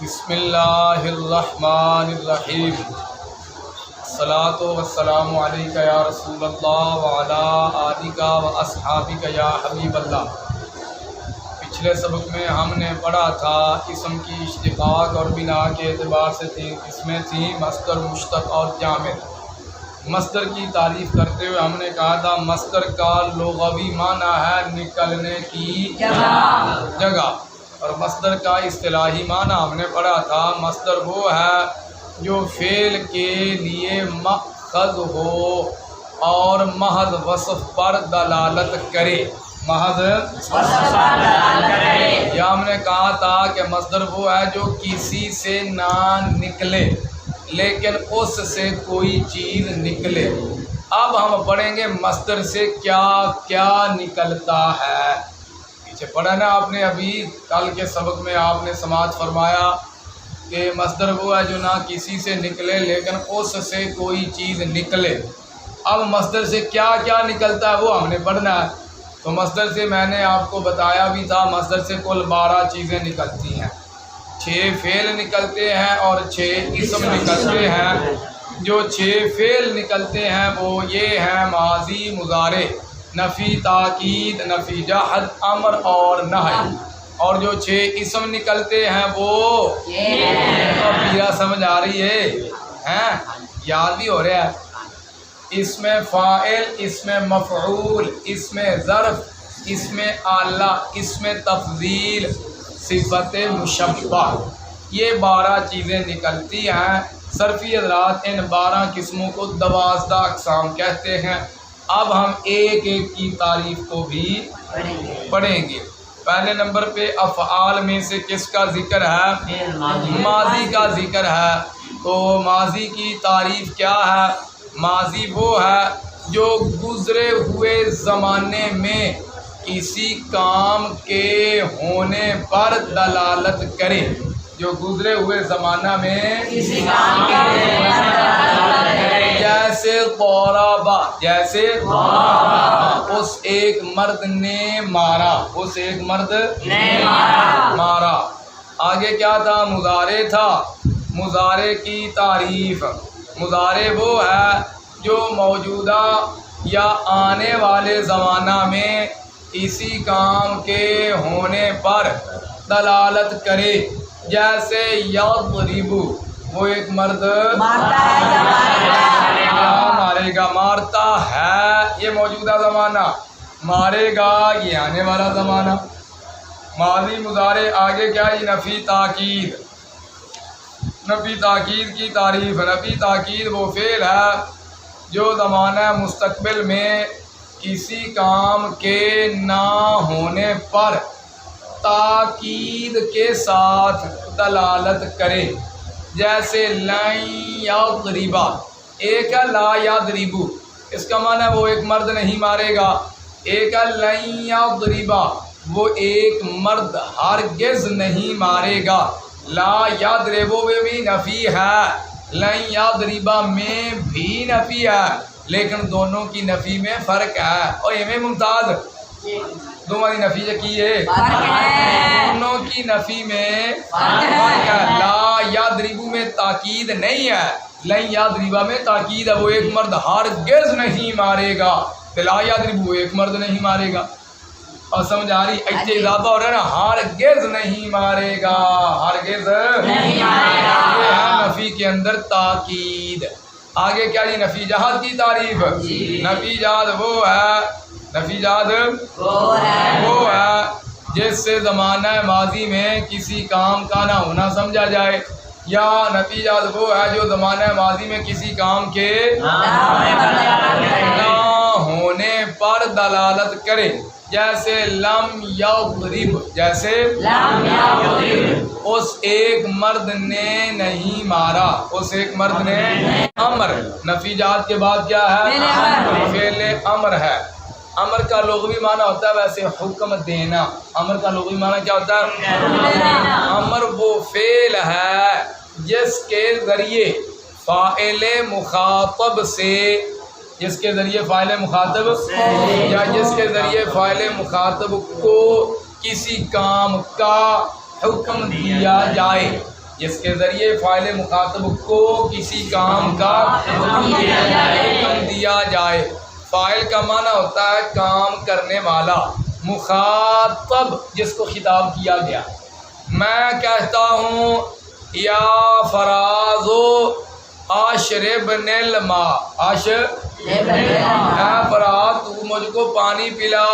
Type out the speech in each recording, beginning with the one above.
بسم اللہ الرحمن الرحیم، الصلاۃ والسلام علیک یا رسول اللہ وعلی آلک و اصحابک یا حبیب اللہ۔ پچھلے سبق میں ہم نے پڑھا تھا اسم کی اشتقاق اور بنا کے اعتبار سے تین قسمیں تھیں، مصدر، مشتق اور جامد۔ مصدر کی تعریف کرتے ہوئے ہم نے کہا تھا مصدر کا لغوی معنی ہے نکلنے کی جگہ، اور مصدر کا اصطلاحی معنی ہم نے پڑھا تھا مصدر وہ ہے جو فعل کے لیے مأخذ ہو اور محض وصف پر دلالت کرے۔ محض وصف پر دلالت کرے، یا ہم نے کہا تھا کہ مصدر وہ ہے جو کسی سے نہ نکلے لیکن اس سے کوئی چیز نکلے۔ اب ہم پڑھیں گے مصدر سے کیا کیا نکلتا ہے۔ پیچھے پڑھا نا آپ نے، ابھی کل کے سبق میں آپ نے سماعت فرمایا کہ مصدر وہ ہے جو نہ کسی سے نکلے لیکن اس سے کوئی چیز نکلے۔ اب مصدر سے کیا کیا نکلتا ہے وہ ہم نے پڑھنا ہے۔ تو مصدر سے میں نے آپ کو بتایا بھی تھا مصدر سے کل 12 چیزیں نکلتی ہیں، 6 فعل نکلتے ہیں اور 6 اسم نکلتے ہیں۔ جو 6 فعل نکلتے ہیں وہ یہ ہیں ماضی، مضارع، نفی، تاکید، نفی جہد، امر اور نہی۔ اور جو 6 اسم نکلتے ہیں وہ یہ سمجھ آ رہی ہے، یاد بھی ہو رہا ہے۔ اسم فاعل، اسم مفعول، اسم ظرف، اسم آلہ، اسم تفضیل، صفت مشبہ، یہ 12 چیزیں نکلتی ہیں۔ صرفی حضرات ان 12 قسموں کو 12 اقسام کہتے ہیں۔ اب ہم ایک ایک کی تعریف کو بھی پڑھیں گے۔ پہلے نمبر پہ افعال میں سے کس کا ذکر ہے؟ ماضی کا ذکر ہے۔ تو ماضی کی تعریف کیا ہے؟ ماضی وہ ہے جو گزرے ہوئے زمانے میں کسی کام کے ہونے پر دلالت کرے۔ جو گزرے ہوئے زمانہ میں کسی کام کے ہونے پر دلالت کرے، جیسے ضربا، جیسے اس ایک مرد نے مارا، اس ایک مرد نے مارا۔ آگے کیا تھا؟ مضارع تھا۔ مضارع کی تعریف، مضارع وہ ہے جو موجودہ یا آنے والے زمانہ میں کسی کام کے ہونے پر دلالت کرے، جیسے یضرب، وہ ایک مرد مارے گا، مارتا ہے، یہ موجودہ زمانہ، مارے گا یہ آنے والا زمانہ۔ ماضی، مضارع۔ آگے کیا ہے؟ نفی، تاکید۔ نفی تاکید کی تعریف، نفی تاکید وہ فعل ہے جو زمانہ مستقبل میں کسی کام کے نہ ہونے پر تاکید کے ساتھ دلالت کرے، جیسے لن یضرب، ایک ہے لا یضرب، اس کا معنی ہے وہ ایک مرد نہیں مارے گا۔ ایک ہے لن یضرب، وہ ایک مرد ہرگز نہیں مارے گا۔ لا یضرب میں بھی نفی ہے، لن یضرب میں بھی نفی ہے، لیکن دونوں کی نفی میں فرق ہے۔ اور یہ میں ممتاز دونوں کی نفی کی ہے، دونوں کی نفی میں فرق ہے۔ لا یضرب میں تاکید نہیں ہے، لن یضرب میں تاکید ہے، وہ ایک مرد ہرگز نہیں مارے گا۔ لا یضرب وہ ایک مرد نہیں مارے گا۔ اور سمجھ آ رہی؟ ایسے اضافہ ہو رہا ہے نا، ہرگز نہیں مارے گا، ہرگز نہیں مارے گا، یہ ہے نفی کے اندر تاکید۔ آگے کیا جی؟ نفی جہاد کی تعریف۔ نفی جہاد وہ ہے، نفی جہاد وہ ہے جس سے زمانہ ماضی میں کسی کام کا نہ ہونا سمجھا جائے، یا نفی جہاد وہ ہے جو زمانہ ماضی میں کسی کام کے نہ ہونے پر دلالت کرے، جیسے لم یضرب، جیسے اس ایک مرد نے نہیں مارا، اس ایک مرد نے۔ امر، نفی جہاد کے بعد کیا ہے؟ فعل امر ہے۔ امر کا لغوی معنی ہوتا ہے ویسے حکم دینا۔ امر کا لغوی معنی کیا ہوتا ہے؟ امر وہ فعل ہے جس کے ذریعے فاعل مخاطب سے، جس کے ذریعے فاعل مخاطب یا جس کے ذریعے فاعل مخاطب کو کسی کام کا حکم دیا جائے۔ جس کے ذریعے فاعل مخاطب کو کسی کام کا حکم دیا جائے۔ فاعل کا معنی ہوتا ہے کام کرنے والا، مخاطب جس کو خطاب کیا گیا۔ میں کہتا ہوں یا فرازو اشربن الماء، اے فراز تو مجھ کو پانی پلا،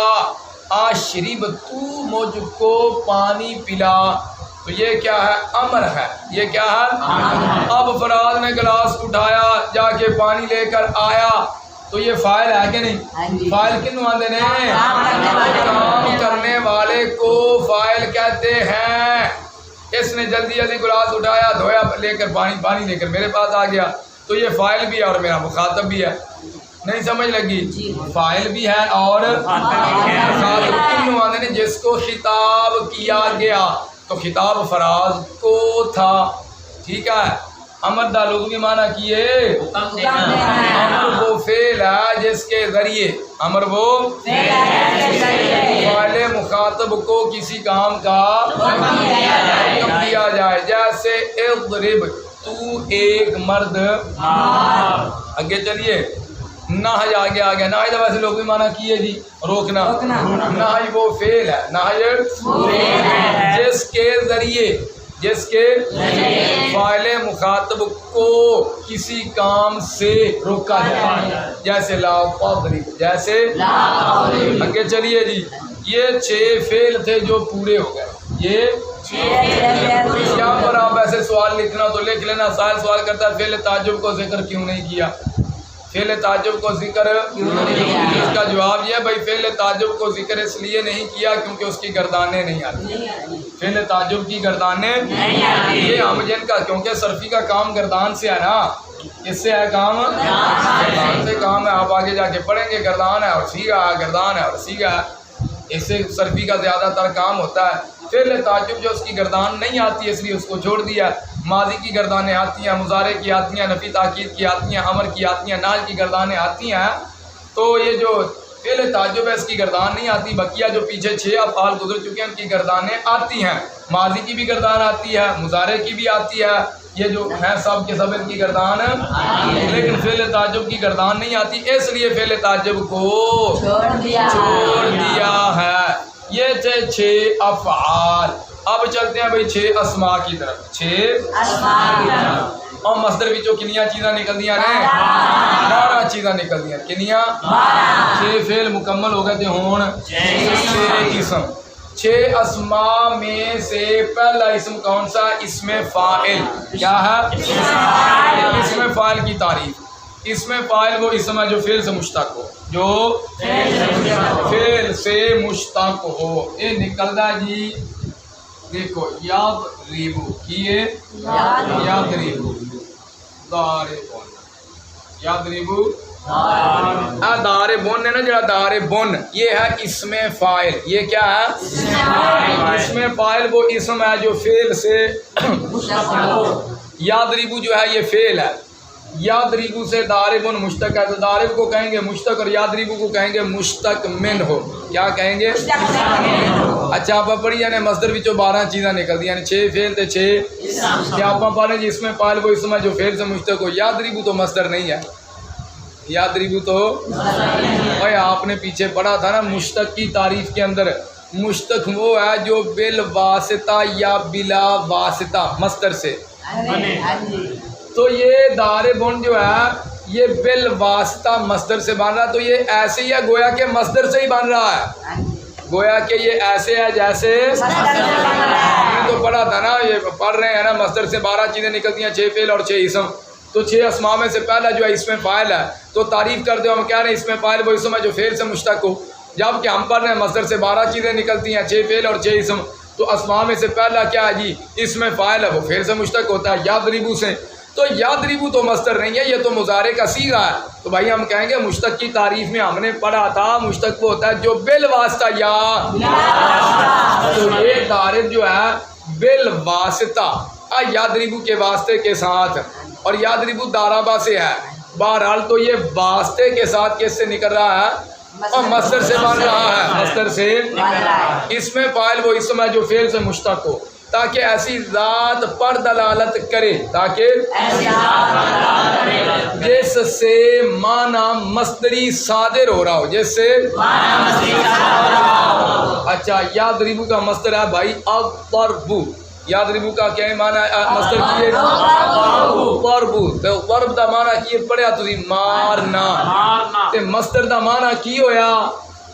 اشرب تو مجھ کو پانی پلا۔ تو یہ کیا ہے؟ امر ہے۔ یہ کیا ہے؟ اب فراز نے گلاس اٹھایا، جا کے پانی لے کر آیا، تو یہ فاعل ہے کہ نہیں؟ فاعل کن آدھے نے؟ کام کرنے والے کو فاعل کہتے ہیں۔ اس نے جلدی جلدی گلاس اٹھایا، دھویا، لے کر پانی لے کر میرے پاس آ گیا، تو یہ فاعل بھی ہے اور میرا مخاطب بھی ہے۔ نہیں سمجھ لگی؟ فاعل بھی ہے اور مخاطب کن آدھے نے جس کو خطاب کیا گیا، تو خطاب فراز کو تھا، ٹھیک ہے۔ امر دا لغوی معنی کیے، امر وہ فعل ہے جس کے ذریعے، امر وہ فاعل مخاطب کو کسی کام کا حکم دیا جائے، جیسے اضرب تو ایک مرد۔ آگے چلیے، نہج آگے آگے، نہج ویسے لغوی معنی کیے جی روکنا، نہج وہ فعل ہے، نہج جس کے ذریعے فاعل مخاطب کو کسی کام سے روکا جائے، جیسے لا تضرب، جیسے آگے چلیے جی۔ یہ 6 فعل تھے جو پورے ہو گئے۔ یہ یہاں پر آپ ایسے سوال لکھنا تو لکھ لینا، سوال کرتا ہے فعل تعجب کو ذکر کیوں نہیں کیا؟ فعل تعجب کو ذکر، اس کا جواب یہ ہے بھائی فعل تعجب کو ذکر اس لیے نہیں کیا کیونکہ اس کی گردانیں نہیں آتی، فعل تعجب کی گردانیں یہ ہم جن کا، کیونکہ صرفی کا کام گردان سے ہے نا، کس سے ہے کام؟ گردان سے کام ہے۔ آپ آگے جا کے پڑھیں گے گردان ہے اور سیگا ہے، گردان ہے اور سیگا ہے، اس سے صرفی کا زیادہ تر کام ہوتا ہے۔ فعل تعجب جو اس کی گردان نہیں آتی اس لیے اس کو چھوڑ دیا۔ ماضی کی گردانیں آتی ہیں، مضارع کی آتی ہیں، نفی تاکید کی آتی ہیں، امر کی آتی ہیں، ناج کی گردانیں آتی ہیں۔ تو یہ جو فعل تعجب ہے اس کی گردان نہیں آتی، بقیہ جو پیچھے 6 افعال گزر چکے ہیں ان کی گردانیں آتی ہیں۔ ماضی کی بھی گردان آتی ہے، مضارع کی بھی آتی ہے، یہ جو ہے سب کے سب ان کی گردان، لیکن فعل تعجب کی گردان نہیں آتی، اس لیے فعل تعجب کو چھوڑ دیا ہے۔ یہ تھے 6 افعال۔ اب چلتے ہیں بھائی 6 اسماء کی طرف۔ 6 اور مصدر وچوں کنیاں چیزاں نکل دیا نے؟ 12 چیزاں نکل دیا۔ کنیاں؟ 6 فعل مکمل ہو گئے تھے ہون 6 اسم۔ 6 اسماء میں سے پہلا اسم کون سا؟ اسم فاعل۔ کیا ہے؟ اسم فاعل کی تعریف۔ اسم فاعل وہ اسم ہے جو فعل سے مشتق ہو، جو فعل سے مشتق ہو۔ یہ نکلدا جی دیکھو یاد ریبو کیے، یاد ریبو دار بن، یاد ریبو دار بن ہے نا، جڑا دار بن یہ ہے اسم فاعل۔ یہ کیا ہے؟ اسم فاعل وہ اسم ہے جو فعل سے یاد ریبو جو ہے یہ فعل ہے، یاد ریبو سے داربن مشتق ہے، تو دارب کو کہیں گے مشتق اور یاد ریبو کو کہیں گے مشتق من ہو۔ کیا کہیں گے؟ اچھا آپ پڑھی یعنی مصدر وچوں 12 چیزاں نکل دی، یعنی 6 فعل تے 6 کیا آپ پڑھیں جی اس میں فاعل وہ اسم ہے جو فعل سے مشتق ہو۔ یاد ریبو تو مصدر نہیں ہے، یاد ریبو تو بھائی آپ نے پیچھے پڑھا تھا نا مشتق کی تعریف کے اندر، مشتق وہ ہے جو بالواسطہ یا بلا واسطہ مصدر سے، تو یہ داربن جو ہے یہ بالواسطہ مصدر سے بن رہا ہے، تو یہ ایسے ہی ہے گویا کہ مصدر سے ہی بن رہا ہے، گویا کہ یہ ایسے ہے جیسے تو پڑھا تھا نا، یہ پڑھ رہے ہیں نا مصدر سے 12 چیزیں نکلتی ہیں، 6 فعل اور 6 اسم، تو 6 اسماء میں سے پہلا جو ہے اسم فاعل ہے، تو تعریف کرتے ہو ہم کہہ رہے ہیں اسم فاعل وہ اسم ہے جو فعل سے مشتق ہو، جب کہ ہم پڑھ رہے ہیں مصدر سے 12 چیزیں نکلتی ہیں، 6 فعل اور 6 اسم، تو اسماء میں سے پہلا کیا ہے جی اسم فاعل ہے، وہ فعل سے مشتق ہوتا ہے یادریبو سے، تو یادریبو تو مصدر نہیں ہے، یہ تو مضارع کا صیغہ ہے، تو بھائی ہم کہیں گے مشتق کی تعریف میں ہم نے پڑھا تھا مشتق وہ ہوتا ہے جو بالواسطہ یا، تو یہ دارب جو ہے بالواسطہ یادریبو کے واسطے کے ساتھ، اور یادریبو دارابا سے ہے، بہرحال تو یہ واسطے کے ساتھ کس سے نکل رہا ہے اور مصدر سے بن رہا ہے، مصدر سے، اس میں فاعل وہ اسم ہے جو فعل سے مشتق ہو، تاکہ ایسی ذات پر دلالت کرے، تاکہ جس سے معنی مصدری صادر ہو رہا ہو، جس سے اچھا یادربو کا مصدر ہے بھائی الضربو، یادربو کا کیا معنی مصدر کیے ضربو، تو ضرب دا معنی کیے پڑھیا تسی مارنا، تے مصدر دا معنی کی ہویا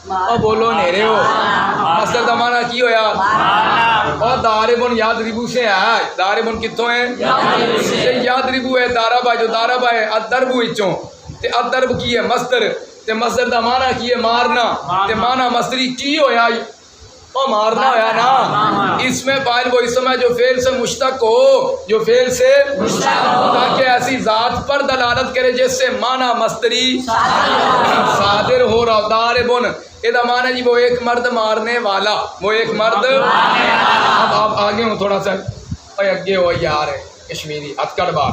اور بولو نیرے ہو، مصدر دا معنی کی ہویا اور داربن یادربو سے ہے، داربن کتوں ہیں یادربو ہے، داربا جو داربا ہے الضربو اچوں، تے الضرب کی ہے مصدر، تے مصدر دا معنی کی ہے مارنا، تے معنی مصدری کی ہویا اور مارنا ہویا نا، اس میں فاعل وہ اسم ہے جو فعل سے مشتق ہو، جو فعل سے تاکہ ایسی ذات پر دلالت کرے جس سے معنی مصدری صادر ہو رہا، داربن یہ معنی جی وہ ایک مرد مارنے والا، وہ ایک مرد، اب آپ آگے ہوں تھوڑا سا اگے ہو یار کشمیری ہتھ کڑ بار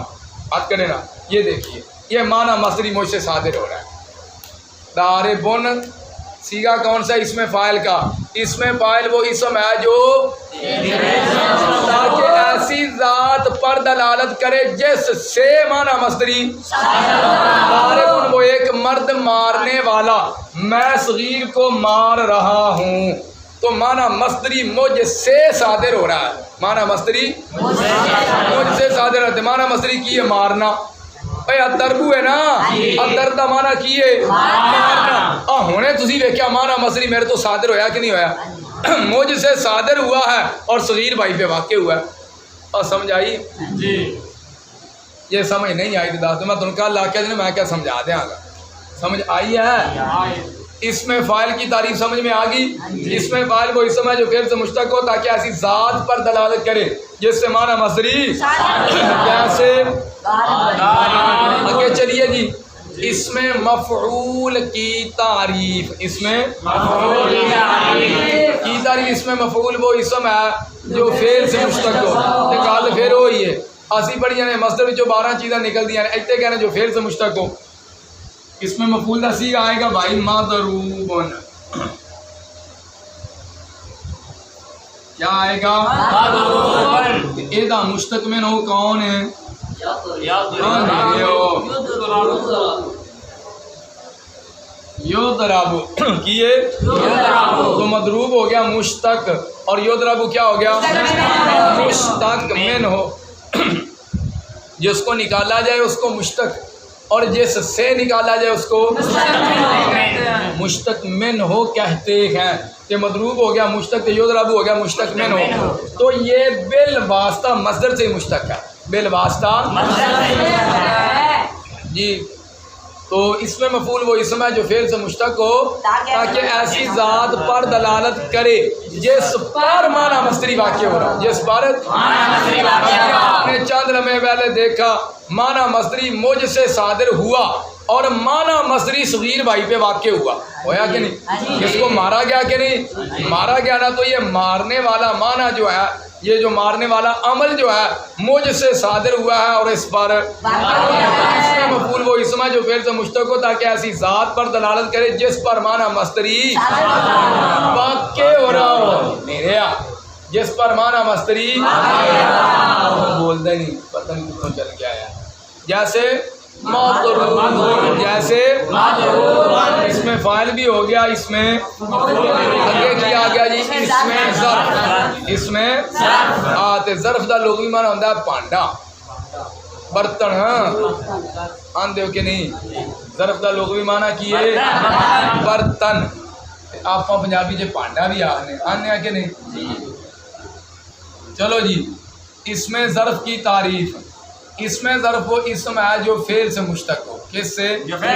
ہتھ کڑے نا، یہ دیکھیے یہ معنی مصدری مجھ سے صادر ہو رہا ہے، داربن سیگا کون سا اس میں فاعل کا، اس میں فاعل وہ اسم ہے جو تاکہ ایسی ذات پر دلالت کرے جس سے معنی مصدری داربن وہ ایک مرد مارنے والا، میں صغیر کو مار رہا ہوں، تو معنی مصدری مجھ سے صادر ہو رہا ہے، معنی مصدری مجھ سے صادر ہوتا ہے، معنی مصدری کی ہے مارنا، اے الضربو ہے نا، الضرب دا معنی کی ہے مارنا، ہونے تسی ویکھیا معنی مصدری میرے تو صادر ہویا کہ نہیں ہویا، مجھ سے صادر ہوا ہے اور صغیر بھائی پہ واقع ہوا ہے، اور سمجھ آئی جی، یہ سمجھ نہیں آئی تو میں تنکا لا کے میں کیا سمجھا دیں آگا، سمجھ آئی ہے، اس میں فاعل کی تعریف سمجھ میں آگی، اس میں فاعل وہ اسم ہے جو فعل سے مشتق ہو تاکہ ایسی ذات پر دلالت کرے جس سے معنی مصدری کیسے، آگے چلیے جی، اس میں مفعول کی تعریف، اس میں مفعول کی تعریف، اس میں مفعول وہ اسم ہے جو فعل سے مشتق ہو، تے گل پھر ہوئی ہے اسی پڑھی جانے مصدر وچوں 12 چیزاں نکل دیا ہیں، ایتھے کہنے جو فعل سے مشتق ہو، اس میں مفعول دا سی آئے گا بھائی مضروبن، کیا آئے گا مضروبن، ایدہ مشتق میں نو کون ہے یضرب کیے تو مضروب ہو گیا مشتق، اور یضرب کیا ہو گیا مشتق من ہو، جس کو نکالا جائے اس کو مشتق، اور جس سے نکالا جائے اس کو مشتق من ہو کہتے ہیں، کہ مضروب ہو گیا مشتق، یضرب ہو گیا مشتق من ہو، تو یہ بالواسطہ مصدر سے مشتق ہے، بالواسطہ جی، تو اس میں مفعول وہ اسم ہے جو فعل سے مشتق ہو تاکہ ایسی ذات پر دلالت کرے جس پر معنی مصدری واقع ہو رہا، جس پر آپ نے چند لمحے پہلے دیکھا معنی مصدری مجھ سے صادر ہوا اور معنی مصدری صغیر بھائی پہ واقع ہوا، ہویا کہ نہیں، جس کو مارا گیا کہ نہیں مارا گیا نا، تو یہ مارنے والا معنی جو ہے، یہ جو مارنے والا عمل جو ہے مجھ سے صادر ہوا ہے، اور اس پر اس میں مفعول وہ اسم ہے جو فعل سے مشتق ہو تاکہ ایسی ذات پر دلالت کرے جس پر معنی مصدری واقع ہو رہا ہو، میرے جس پر معنی مصدری بولتے نہیں، پتہ نہیں کتوں چل گیا ہے، جیسے مضروب، جیسے اس میں فاعل بھی ہو گیا، اس میں آگے کیا آ گیا جی، اس میں ظرف، اس میں آتے ظرف دا لغوی معنی ہوتا ہے پانڈا برتن، ہاں آندے ہو کہ نہیں، ظرف دا لغوی معنی کیے برتن، آپ پنجابی جے پانڈا بھی آنے آ کہ نہیں، چلو جی، اس میں ظرف کی تعریف، اس میں ظرف وہ اسم ہے جو فعل سے مشتق ہو، کس سے، یضرب،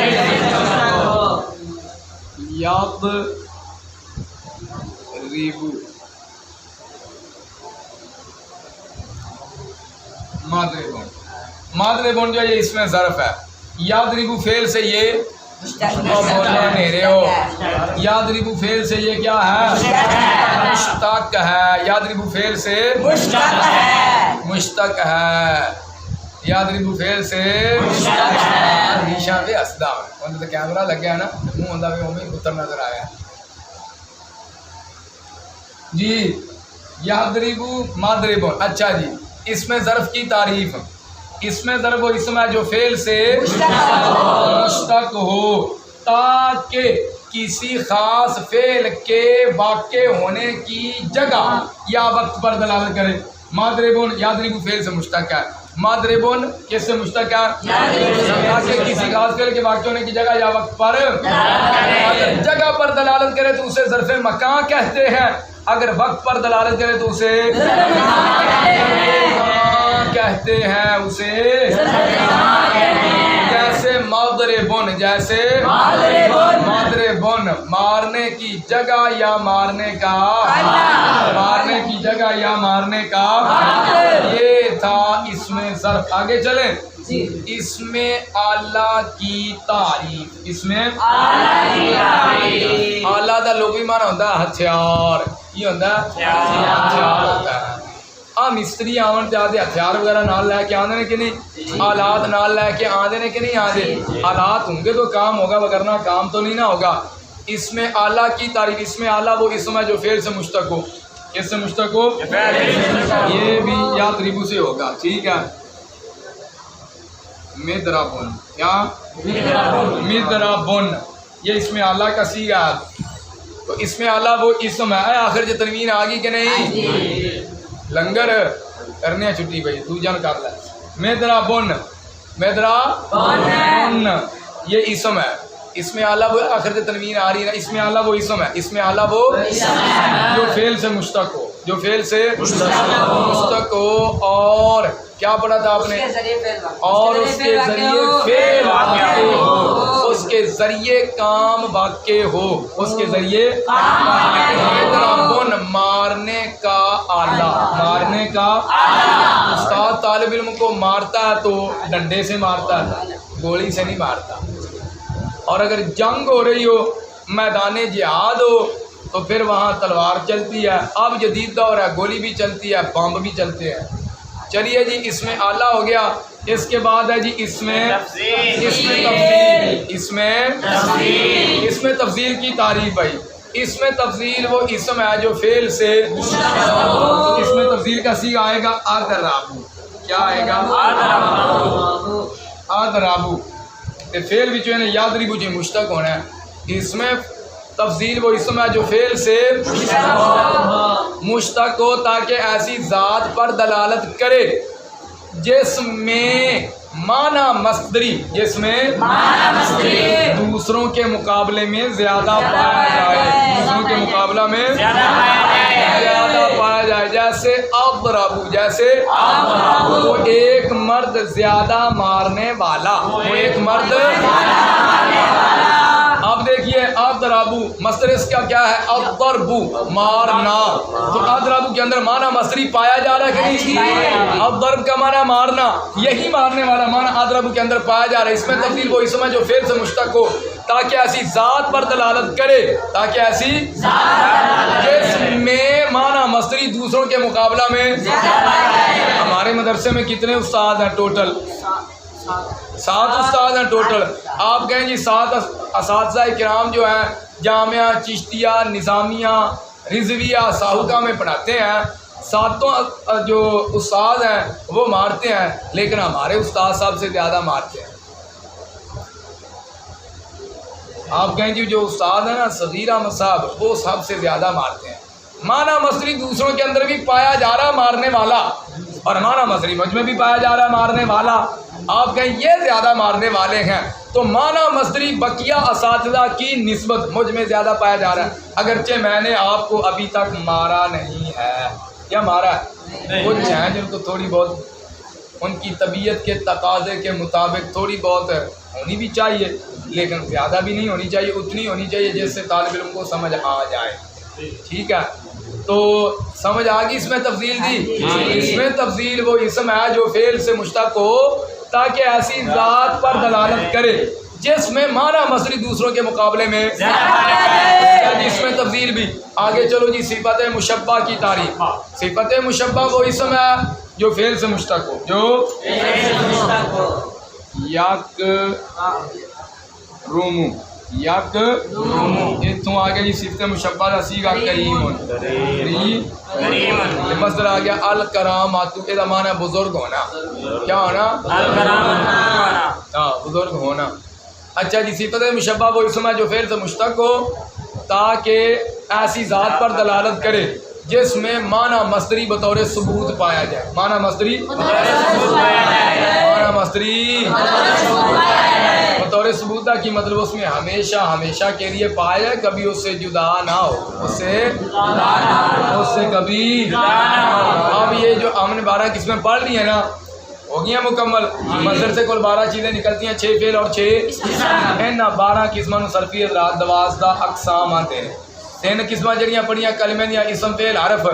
مضروب جو یہ اس میں ظرف ہے، یضرب فعل سے یہ بولنا میرے ہو، یضرب فعل سے یہ کیا ہے مشتق ہے، یضرب فعل سے مشتق ہے، یضرب فعل سے نشان دے اسدا اون تے کیمرہ لگیا نا، منہ ہوندا وی اوویں پتر نظر آیا جی، یضربو مضربن. اچھا جی اس میں ظرف کی تعریف. اس میں ضرب و اسم ہے جو فعل سے مشتق ہو تاکہ کسی خاص فعل کے واقع ہونے کی جگہ یا وقت پر دلالت کرے. مضربن یضرب فعل سے مشتق ہے. مضربن کس سے مشتق ہے؟ تاکہ کسی خاص فعل کے واقع ہونے کی جگہ یا وقت پر اگر جگہ پر دلالت کرے تو اسے ظرف مکان کہتے ہیں. اگر وقت پر دلالت کرے تو اسے کہتے ہیں اسے جیسے مضربن. جیسے مضربن مارنے کی جگہ یا مارنے کا مارنے کی جگہ یا مارنے کا. یہ تھا اس میں ظرف. آگے چلیں. اس میں آلہ کی تعریف. اس میں آلہ دا لغوی معنی ہوتا ہے ہتھیار. یہ ہوتا ہے ہتھیار ہوتا ہے. آ مستری آن تے آدھے ہتھیار وغیرہ نال لے کے آدھے نے کہ نہیں, آلات نال لے کے آدھے نے کہ نہیں آدھے. آلات ہوں گے تو کام ہوگا ورنہ کام تو نہیں نہ ہوگا. اس میں آلہ کی تعریف. اس میں آلہ وہ اسم ہے جو فعل سے مشتق ہو. کس سے مشتق ہو؟ یہ بھی یضرب سے ہوگا. ٹھیک ہے. مضربن کیا مضربن یہ اس میں آلہ کا صیغہ ہے. تو اس میں آلہ وہ اسم ہے. آخر جو تنوین آ گئی کہ نہیں؟ لنگر کرنے چھٹی بھائی تو جان کر لے. مضربن مضربن یہ اسم ہے. اس میں آلہ وہ آخر سے تنوین آ رہی ہے. اس میں آلہ وہ اسم ہے. اس میں آلہ وہ جو فعل سے مشتق ہو. جو فعل سے مشتق ہو. اور کیا پڑھا تھا آپ نے؟ اور اس کے ذریعے فعل واقع ہو. اس کے ذریعے کام واقع ہو. اس کے ذریعے مضربن مارنے کا آلہ. مارنے کا استاد طالب علم کو مارتا ہے تو ڈنڈے سے مارتا ہے, گولی سے نہیں مارتا. اور اگر جنگ ہو رہی ہو, میدان جہاد ہو, تو پھر وہاں تلوار چلتی ہے. اب جدید دور ہے, گولی بھی چلتی ہے, بم بھی چلتے ہیں. چلیے جی اس میں آلہ ہو گیا. اس کے بعد ہے جی اس میں تفضیل. اس میں تفضیل کی تعریف بھائی. اس میں تفضیل وہ اسم ہے جو فعل سے اس میں تفضیل کا صیغہ آئے گا اضربو. کیا آئے گا؟ اضربو. فعل بھی جو ہے نا یضرب جی مشتق ہونا ہے. اس میں تفضیل وہ اسم ہے جو فعل سے مشتق ہو تاکہ ایسی ذات پر دلالت کرے جس میں معنی مصدری دوسروں کے مقابلے میں زیادہ پایا جائے. دوسروں کے مقابلہ میں زیادہ پایا جائے. جیسے اضربو. جیسے وہ ایک مرد زیادہ مارنے والا. وہ ایک مرد. اب دیکھیے اضربو مصدر اس کا کیا ہے؟ الضربو مارنا. تو اضربو کے اندر معنی مصدری پایا جا رہا ہے کہ نہیں؟ الضرب کا معنی مارنا, یہی مارنے والا معنی اضربو کے اندر پایا جا رہا ہے. اس میں تفضیل وہ اسم ہے جو فعل سے مشتق ہو تاکہ ایسی ذات پر دلالت کرے. تاکہ ایسی جس میں معنی مصدری دوسروں کے مقابلہ میں. ہمارے مدرسے میں کتنے استاد ہیں ٹوٹل؟ 7 استاد ہیں ٹوٹل. آپ کہیں جی 7 اساتذہ کرام جو ہیں جامعہ چشتیہ نظامیہ رضویہ ساہوکہ میں پڑھاتے ہیں. 7 جو استاد ہیں وہ مارتے ہیں, لیکن ہمارے استاد صاحب سے زیادہ مارتے ہیں. آپ کہیں جی جو استاد ہیں نا صغیر احمد صاحب وہ سب سے زیادہ مارتے ہیں. معنی مصدری دوسروں کے اندر بھی پایا جا رہا مارنے والا, اور معنی مصدری مجھ میں بھی پایا جا رہا مارنے والا. آپ کہیں یہ زیادہ مارنے والے ہیں تو معنی مصدری بقیہ اساتذہ کی نسبت مجھ میں زیادہ پایا جا رہا ہے, اگرچہ میں نے آپ کو ابھی تک مارا نہیں ہے. یا مارا ہے؟ کچھ ہیں جن کو تھوڑی بہت ان کی طبیعت کے تقاضے کے مطابق تھوڑی بہت ہونی بھی چاہیے, لیکن زیادہ بھی نہیں ہونی چاہیے. اتنی ہونی چاہیے جس سے طالب علم کو سمجھ آ جائے. ٹھیک ہے, تو سمجھ آ گئی اس میں تفضیل دی. اس میں تفضیل وہ اسم ہے جو فعل سے مشتق ہو تاکہ ایسی ذات پر دلالت کرے جس میں معنی مصدری دوسروں کے مقابلے میں. اس میں تفضیل بھی. آگے چلو جی صفت مشبہ کی تعریف. صفت مشبہ وہ اسم ہے جو فعل سے مشتق ہو. جو یک رومو اتوں آ گیا جی صفت مشبہ کا سیغہ کریم مصدر آ گیا الکرامات، یہ معنی ہے بزرگ ہونا. کیا ہونا؟ ہاں بزرگ ہونا. اچھا جی صفت مشبہ وہ اسم ہے جو فعل سے مشتق ہو تاکہ ایسی ذات پر دلالت کرے جس میں معنی مصدری بطور ثبوت پایا جائے. معنی مصدری بطور ثبوت کی مطلب اس میں ہمیشہ ہمیشہ کے لیے پایا جائے، کبھی اس سے جدا نہ ہو، اس سے کبھی. اب یہ جو ہم نے 12 قسمیں پڑھ لی ہیں نا ہو گئی ہیں مکمل. مصدر سے کل 12 چیزیں نکلتی ہیں، 6 فعل اور 6 ان 12 قسموں میں صرفی حضرات 12 اقسام آتے ہیں. 3 قسمیں جڑیاں پڑھیاں کلمے دیاں اسم فعل حرف،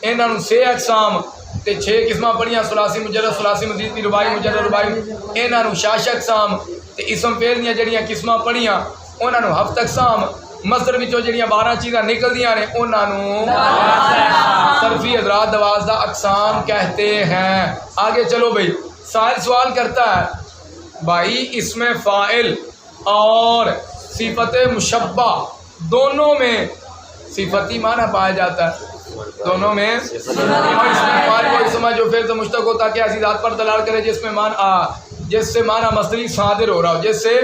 انہاں نوں 6 اقسام تے 6 قسمیں پڑھیاں ثلاثی مجرد ثلاثی مزید کی رباعی مجرد رباعی، انہاں نوں 6 اقسام تے اسم فعل دیاں جڑیاں قسمیں پڑھیاں انہاں نوں 7 اقسام. مصدر وچوں جڑیاں 12 چیزاں نکلدیاں نے انہاں نوں صرفی حضرات 12 اقسام کہتے ہیں. آگے چلو بھائی، سائل سوال کرتا ہے بھائی اسم فاعل اور صفت مشبہ دونوں میں صفتی معنی پایا جاتا ہے، دونوں میں. اور اس میں فاعل وہ اسم ہے جو فعل سے مشتق ہوتا ہے کہ ایسی ذات پر دلالت کرے جس سے معنی مصدری صادر ہو رہا ہو، جس سے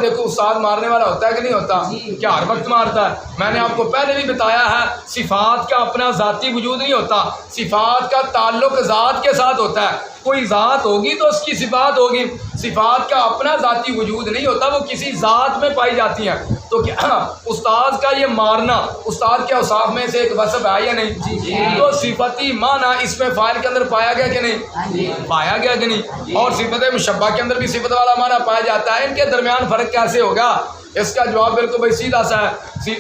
دیکھو استاد مارنے والا ہوتا ہے کہ نہیں ہوتا؟ کیا ہر وقت مارتا ہے؟ میں نے آپ کو پہلے بھی بتایا ہے صفات کا اپنا ذاتی وجود نہیں ہوتا، صفات کا تعلق ذات کے ساتھ ہوتا ہے. کوئی ذات ہوگی تو اس کی صفات ہوگی، صفات کا اپنا ذاتی وجود نہیں ہوتا، وہ کسی ذات میں پائی جاتی ہیں. تو کیا استاد کا یہ مارنا استاد کے اوصاف میں سے ایک وصف ہے یا نہیں؟ تو صفتی معنی اس میں فاعل کے اندر پایا گیا کہ نہیں؟ پایا گیا کہ نہیں؟ اور صفت مشبہ کے اندر بھی صفت والا معنی پایا جاتا ہے. ان کے درمیان فرق کیسے ہوگا؟ اس کا جواب بالکل بھائی سیدھا سا ہے.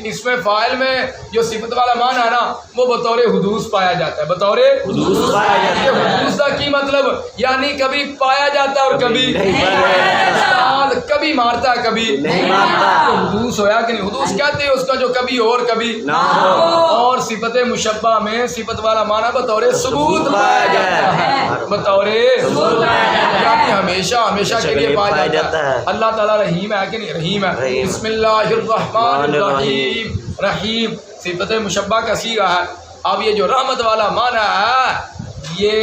اس میں فاعل میں جو صفت والا معنی ہے نا وہ بطور حدوث پایا جاتا ہے، بطور حدوث پایا جاتا ہے. حدوث کا کی مطلب یعنی کبھی پایا جاتا ہے اور کبھی کبھی مارتا ہے کبھی نہیں مارتا. حدوث ہویا کہ نہیں؟ حدوث کہتے ہیں اس کا جو کبھی ہو اور کبھی نہ ہو. اور صفت مشبہ میں صفت والا معنی بطور ثبوت پایا جاتا ہے، بطور یعنی ہمیشہ ہمیشہ کے لیے پایا جاتا ہے. اللہ تعالیٰ رحیم ہے کہ نہیں؟ رحیم ہے. بسم اللہ الرحمن الرحیم. رحیم صفت مشبہ کا صیغہ ہے. اب یہ جو رحمت والا معنی ہے یہ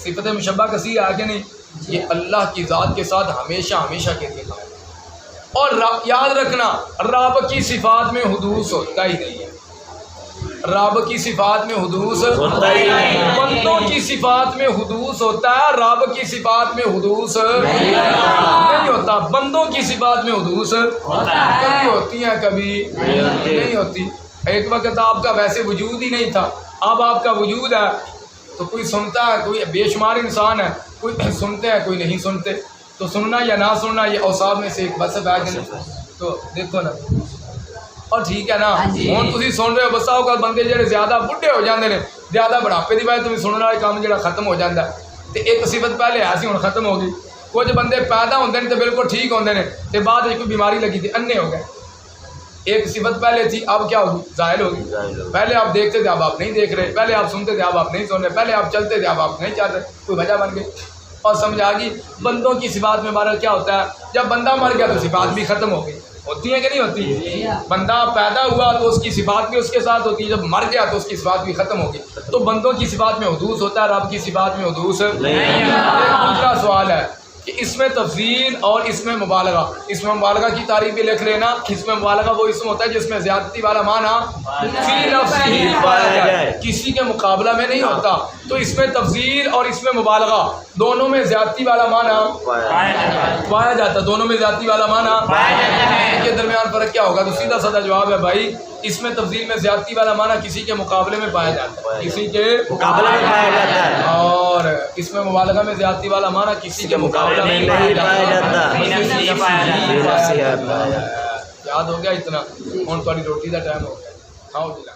صفت مشبہ کا صیغہ ہے کہ نہیں؟ یہ اللہ کی ذات کے ساتھ ہمیشہ ہمیشہ کے لیے ہے. اور یاد رکھنا رب کی صفات میں حدوث ہوتا ہی نہیں ہے، رب کی صفات میں حدوث ہوتا ہی نہیں. بندوں کی صفات میں حدوث ہوتا ہے، رب کی صفات میں حدوث نہیں ہوتا. بندوں کی صفات میں حدوث کبھی ہوتی ہیں کبھی نہیں ہوتی. ایک وقت آپ کا ویسے وجود ہی نہیں تھا، اب آپ کا وجود ہے تو کوئی سنتا ہے، کوئی بے شمار انسان ہے، کوئی سنتے ہیں کوئی نہیں سنتے. تو سننا یا نہ سننا یہ اوصاف میں سے ایک وصف ہے کہ نہیں؟ تو دیکھو نا. اور ٹھیک ہے نا ہوں تسی سن رہے ہو بسا اوقات بندے جڑے زیادہ بڈھے ہو جاندے نے، زیادہ بڑھاپے دی وجہ تمہیں سننے والے کام جڑا ختم ہو جاتا ہے. تے ایک صفت پہلے ایسی ہوں ختم ہو گئی. کچھ بندے پیدا ہوندے نے تے بالکل ٹھیک ہوندے نے تے بعد کوئی بیماری لگی تھی انے ہو گئے. ایک صفت پہلے تھی اب کیا ہوگی؟ زائل ہوگی. پہلے آپ دیکھتے تھے اب آپ نہیں دیکھ رہے، پہلے آپ سنتے تھے اب آپ نہیں سن رہے، پہلے آپ چلتے تھے اب آپ نہیں چل رہے. کوئی وجہ بن گئی. اور سمجھ آ گئی بندوں کی صفات میں بہرحال کیا ہوتا ہے جب بندہ مر گیا تو صفات بھی ختم ہو گئی. ہوتی ہیں کہ نہیں ہوتی؟ بندہ پیدا ہوا تو اس کی صفات بھی اس کے ساتھ ہوتی ہے، جب مر گیا تو اس کی صفات بھی ختم ہو گئی. تو بندوں کی صفات میں حدوث ہوتا ہے، رب کی صفات میں حدوث نہیں. دوسرا سوال ہے کہ اس میں تفضیل اور اس میں مبالغہ، اس میں مبالغہ کی تعریف بھی لکھ لینا. اس میں مبالغہ وہ اسم ہوتا ہے جس میں زیادتی والا معنی فی نفسہ ہی پایا جائے، کسی کے مقابلہ میں نہیں ہوتا. تو اس میں تفضیل اور اس میں مبالغہ دونوں میں زیادتی والا معنی پایا جاتا ہے، دونوں میں زیادتی والا معنی ان کے درمیان فرق کیا ہوگا؟ تو سیدھا سادہ جواب ہے بھائی اس میں تفضیل میں زیادتی والا معنی کسی کے مقابلے میں پایا جاتا ہے، کسی کے مقابلے میں پایا جاتا ہے. اور اس میں مبالغہ میں زیادتی والا معنی کسی کے مقابلے میں نہیں پایا جاتا. یاد ہو گیا اتنا؟ ہوں تھوڑی روٹی کا ٹائم ہو گیا.